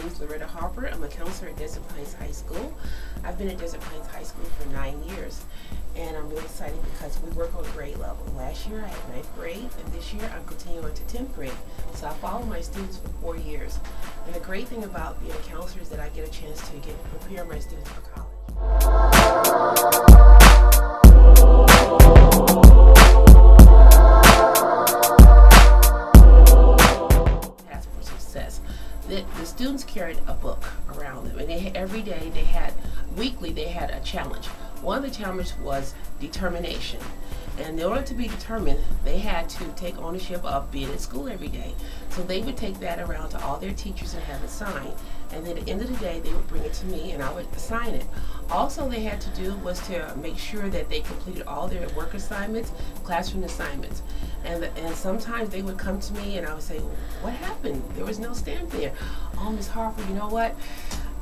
is Loretta Harper. I'm a counselor at Desert Pines High School. I've been at Desert Pines High School for 9 years, and I'm really excited because we work on grade level. Last year I had 9th grade, and this year I'm continuing on to 10th grade. So I follow my students for 4 years. And the great thing about being a counselor is that I get a chance to prepare my students for college. The students carried a book around them, and every day weekly they had a challenge. One of the challenges was determination, and in order to be determined they had to take ownership of being at school every day. So they would take that around to all their teachers and have it signed, and then at the end of the day they would bring it to me and I would sign it. Also they had to do was to make sure that they completed all their work assignments, classroom assignments. And sometimes they would come to me and I would say, what happened? There was no stamp there. Oh, Ms. Harper, you know what?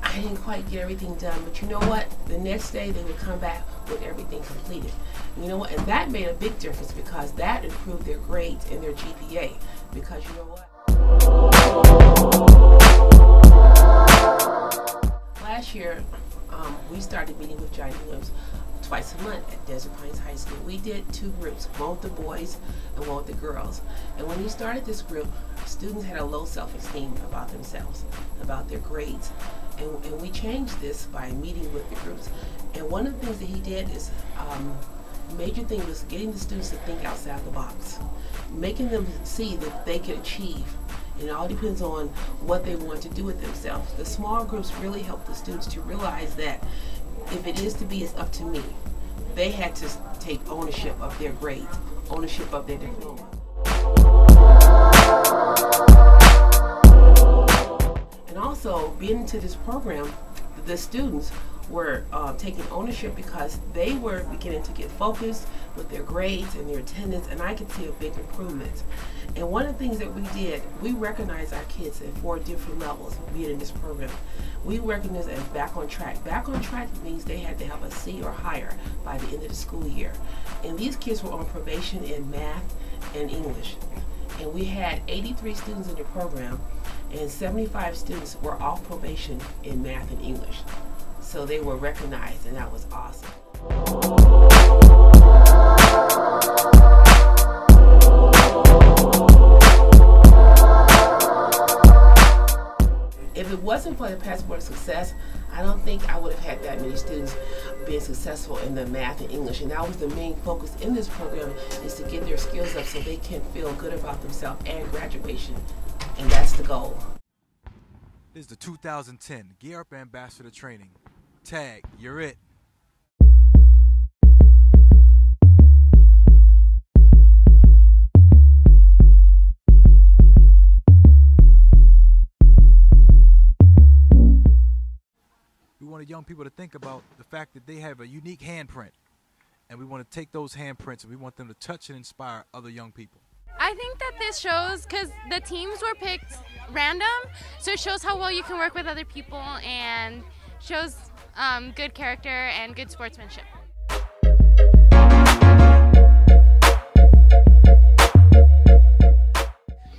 I didn't quite get everything done, but you know what? The next day they would come back with everything completed. You know what? And that made a big difference because that improved their grades and their GPA. Because you know what? Last year, we started meeting with Johnnie Williams twice a month at Desert Pines High School. We did 2 groups, one with the boys and one with the girls. And when we started this group, students had a low self-esteem about themselves, about their grades. And we changed this by meeting with the groups. And one of the things that he did is, major thing was getting the students to think outside the box, making them see that they could achieve. And it all depends on what they want to do with themselves. The small groups really help the students to realize that if it is to be, it's up to me. They had to take ownership of their grades, ownership of their diploma. And also, being into this program, the students were taking ownership because they were beginning to get focused with their grades and their attendance, and I could see a big improvement. And one of the things that we did, we recognized our kids at 4 different levels being in this program. We recognized as back on track. Back on track means they had to have a C or higher by the end of the school year. And these kids were on probation in math and English. And we had 83 students in the program, and 75 students were off probation in math and English. So they were recognized, and that was awesome. If it wasn't for the Passport of Success, I don't think I would have had that many students being successful in the math and English. And that was the main focus in this program, is to get their skills up so they can feel good about themselves and graduation. And that's the goal. This is the 2010 Gear Up Ambassador Training. Tag, you're it. We wanted young people to think about the fact that they have a unique handprint, and we want to take those handprints and we want them to touch and inspire other young people. I think that this shows, because the teams were picked random, so it shows how well you can work with other people and shows good character and good sportsmanship.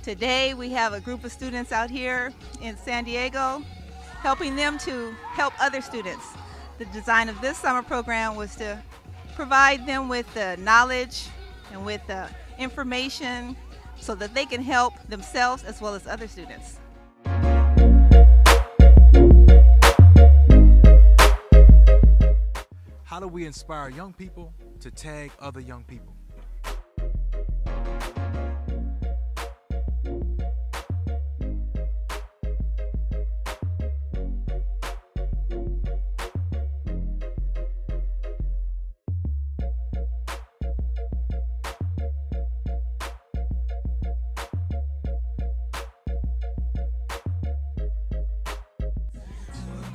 Today we have a group of students out here in San Diego helping them to help other students. The design of this summer program was to provide them with the knowledge and with the information so that they can help themselves as well as other students. How do we inspire young people to tag other young people?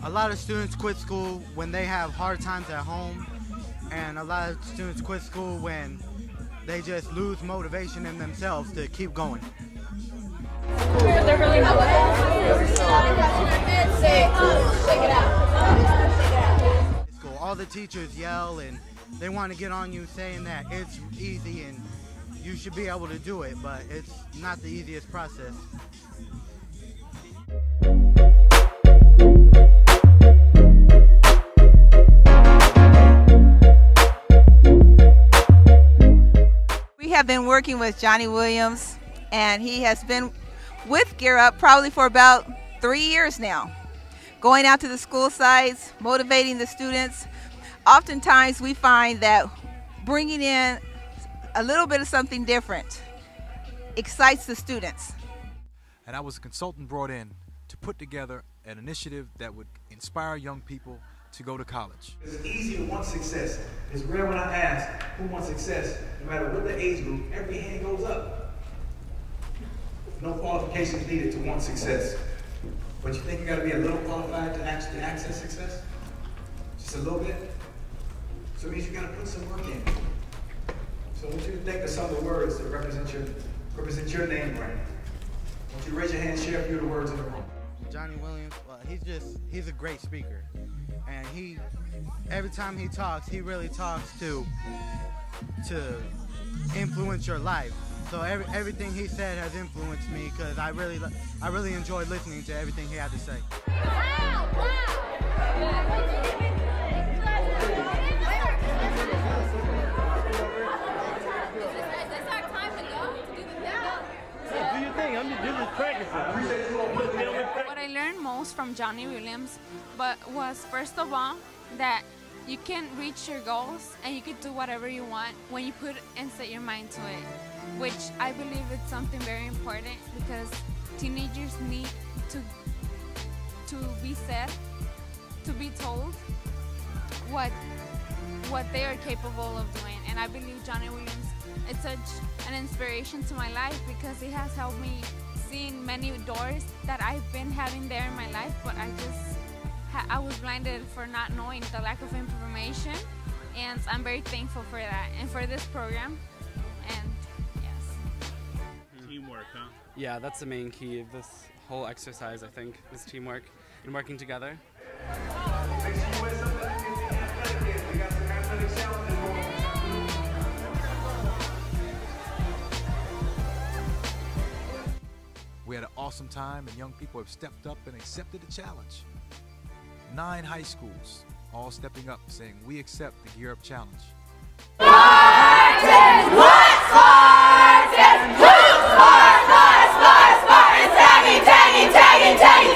A lot of students quit school when they have hard times at home, and a lot of students quit school when they just lose motivation in themselves to keep going. All the teachers yell and they want to get on you saying that it's easy and you should be able to do it, but it's not the easiest process. working with Johnnie Williams, and he has been with Gear Up probably for about 3 years now. Going out to the school sites, motivating the students. Oftentimes we find that bringing in a little bit of something different excites the students. And I was a consultant brought in to put together an initiative that would inspire young people to go to college. It's easy to want success. It's rare when I ask who wants success, no matter what the age group, every hand goes up. No qualifications needed to want success. But you think you gotta be a little qualified to actually access success? Just a little bit? So it means you gotta put some work in. So I want you to think of some of the words that represent your name brand. I want you to raise your hand, share a few of the words in the room. Johnnie Williams, well, he's a great speaker. And every time he talks, he really talks to influence your life. So everything he said has influenced me because I really enjoyed listening to everything he had to say. Do your thing. I'm just practicing. What I learned most from Johnnie Williams was first of all that you can reach your goals and you can do whatever you want when you put and set your mind to it, which I believe is something very important because teenagers need to be said, to be told what they are capable of doing. And I believe Johnnie Williams is such an inspiration to my life because he has helped me seeing many doors that I've been having there in my life, but I was blinded for not knowing, the lack of information, and I'm very thankful for that and for this program. And yes. Teamwork, huh? Yeah, that's the main key of this whole exercise, I think, is teamwork and working together. We had an awesome time, and young people have stepped up and accepted the challenge. 9 high schools, all stepping up, saying, we accept the Gear Up Challenge. Spartans! What Spartans? Who Spartans? Spartans! Tagging, tagging, tagging, tagging.